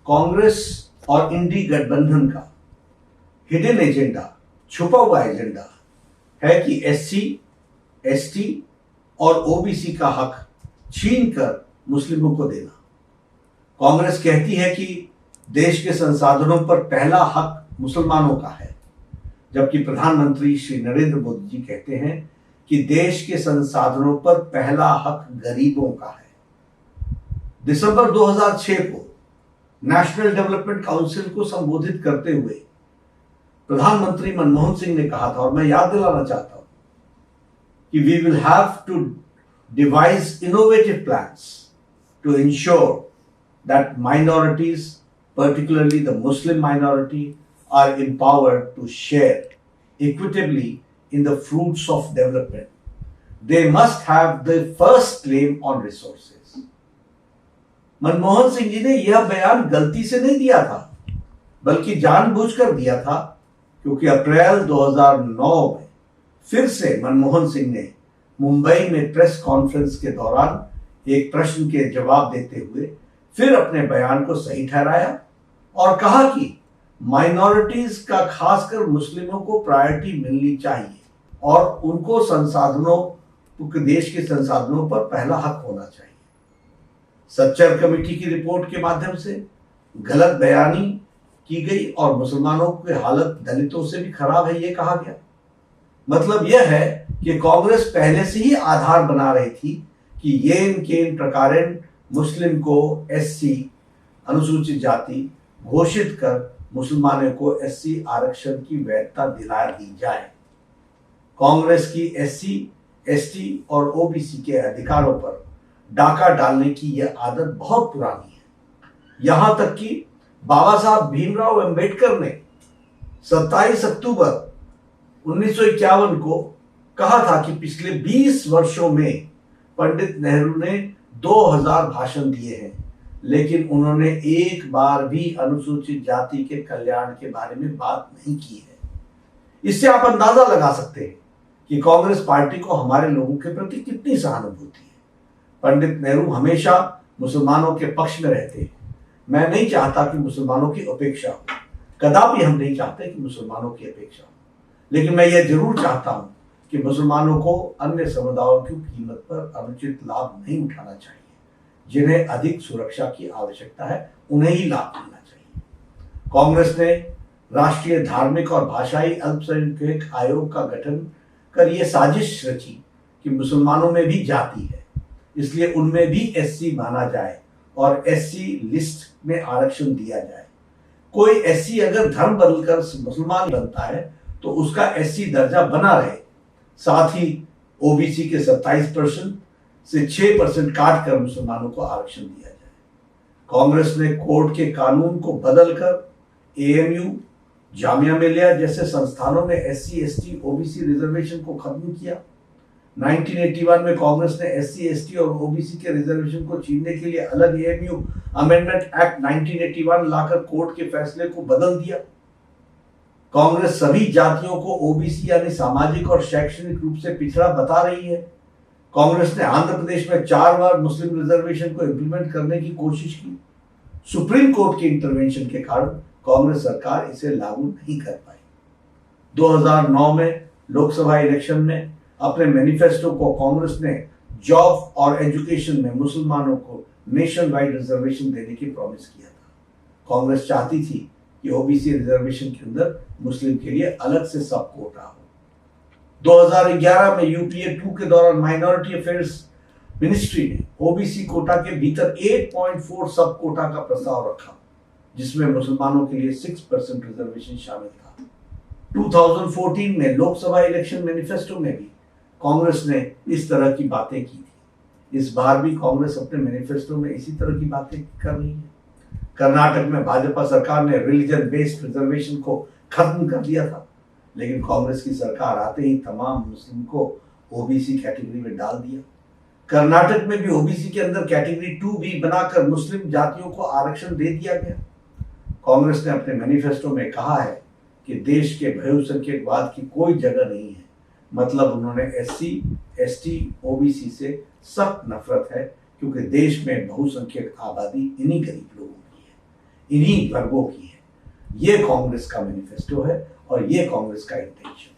कांग्रेस और इंडी गठबंधन का हिडन एजेंडा, छुपा हुआ एजेंडा है कि एससी, एसटी और ओबीसी का हक छीनकर मुस्लिमों को देना। कांग्रेस कहती है कि देश के संसाधनों पर पहला हक मुसलमानों का है, जबकि प्रधानमंत्री श्री नरेंद्र मोदी जी कहते हैं कि देश के संसाधनों पर पहला हक गरीबों का है। दिसंबर 2006 को नेशनल डेवलपमेंट काउंसिल को संबोधित करते हुए प्रधानमंत्री मनमोहन सिंह ने कहा था, और मैं याद दिलाना चाहता हूं कि we will have to devise innovative plans to ensure that minorities, particularly the Muslim minority, are empowered to share equitably in the fruits of development. They must have the first claim on resources. Manmohan Singh ji ने यह बयान गलती से नहीं दिया था, बल्कि जानबूझकर दिया था, क्योंकि अप्रैल 2009 में फिर से मनमोहन सिंह ने मुंबई में प्रेस कॉन्फ्रेंस के दौरान एक प्रश्न के जवाब देते हुए फिर अपने बयान को सही ठहराया और कहा कि माइनॉरिटीज का, खासकर मुस्लिमों को प्रायोरिटी मिलनी चाहिए और उनको संसाधनों, देश के संसाधनों पर पहला हक होना चाहिए। सच्चर कमेटी की रिपोर्ट के माध्यम से गलत बयानी की गई और मुसलमानों की हालत दलितों से भी खराब है, यह कहा गया। मतलब यह है कि कांग्रेस पहले से ही आधार बना रही थी कि येन केन प्रकारेण मुस्लिम को एससी, अनुसूचित जाति घोषित कर मुसलमानों को एससी आरक्षण की वैधता दिला दी जाए। कांग्रेस की एससी, एसटी और ओबीसी के अधिकारों पर डाका डालने की यह आदत बहुत पुरानी है। यहां तक कि बाबा साहब भीमराव अंबेडकर ने 27 अक्टूबर 1951 को कहा था कि पिछले 20 वर्षों में पंडित नेहरू ने 2000 भाषण दिए हैं, लेकिन उन्होंने एक बार भी अनुसूचित जाति के कल्याण के बारे में बात नहीं की है। इससे आप अंदाजा लगा सकते हैं कि कांग्रेस पार्टी को हमारे लोगों के प्रति कितनी सहानुभूति है। पंडित नेहरू हमेशा मुसलमानों के पक्ष में रहते हैं। मैं नहीं चाहता कि मुसलमानों की उपेक्षा हो, कदापि हम नहीं चाहते कि मुसलमानों की अपेक्षा हो, लेकिन मैं यह जरूर चाहता हूं कि मुसलमानों को अन्य समुदायों की कीमत पर अनुचित लाभ नहीं उठाना चाहिए। जिन्हें अधिक सुरक्षा की आवश्यकता है उन्हें ही लाभ मिलना चाहिए। कांग्रेस ने राष्ट्रीय धार्मिक और भाषाई अल्पसंख्यक आयोग का गठन कर यह साजिश रची कि मुसलमानों में भी जाति है, इसलिए उनमें भी एससी माना जाए और एससी लिस्ट में आरक्षण दिया जाए। कोई एससी अगर धर्म बदलकर मुसलमान बनता है तो उसका एससी दर्जा बना रहे। साथ ही ओबीसी के 27% से 6% काट कर मुसलमानों को आरक्षण दिया जाए। कांग्रेस ने कोर्ट के कानून को बदलकर एएमयू, जामिया मिलिया जैसे संस्थानों में एससी, एसटी, ओबीसी रिजर्वेशन को खत्म किया। 1981 में कांग्रेस ने एससी, एसटी और ओबीसी के रिजर्वेशन को छीनने के लिए अलग एएमयू अमेंडमेंट एक्ट 1981 लाकर कोर्ट के फैसले को बदल दिया। कांग्रेस सभी जातियों को ओबीसी यानी सामाजिक और शैक्षणिक रूप से पिछड़ा बता रही है। कांग्रेस ने आंध्र प्रदेश में 4 बार मुस्लिम रिजर्वेशन को इंप्लीमेंट करने की कोशिश की। सुप्रीम कोर्ट के इंटरवेंशन के कारण कांग्रेस सरकार इसे लागू नहीं कर पाई। 2009 में लोकसभा इलेक्शन में अपने मैनिफेस्टो को कांग्रेस ने जॉब और एजुकेशन में मुसलमानों को नेशन वाइड रिजर्वेशन देने की प्रॉमिस किया था। कांग्रेस चाहती थी कि ओबीसी रिजर्वेशन के अंदर मुस्लिम के लिए अलग से सब कोटा हो। 2011 में यूपीए 2 के दौरान माइनॉरिटी अफेयर्स मिनिस्ट्री ने ओबीसी कोटा के भीतर 8.4 सब कोटा का प्रस्ताव रखा, जिसमें मुसलमानों के लिए 6% रिजर्वेशन शामिल था। 2014 में लोकसभा इलेक्शन मैनिफेस्टो में भी कांग्रेस ने इस तरह की बातें की थी। इस बार भी कांग्रेस अपने मैनिफेस्टो में इसी तरह की बातें कर रही है। कर्नाटक में भाजपा सरकार ने रिलीजन बेस्ड रिजर्वेशन को खत्म कर दिया था, लेकिन कांग्रेस की सरकार आते ही तमाम मुस्लिम को ओबीसी कैटेगरी में डाल दिया। कर्नाटक में भी ओबीसी के अंदर कैटेगरी 2 भी बनाकर मुस्लिम जातियों को आरक्षण दे दिया गया। कांग्रेस ने अपने मैनिफेस्टो में कहा है कि देश के बहुसंख्यकवाद की कोई जगह नहीं है। मतलब उन्होंने एससी, एसटी, ओबीसी से सख्त नफरत है, क्योंकि देश में बहुसंख्यक आबादी इन्हीं गरीब लोगों की इन्हीं वर्गों की है। ये कांग्रेस का मैनिफेस्टो है और ये कांग्रेस का इंटेंशन।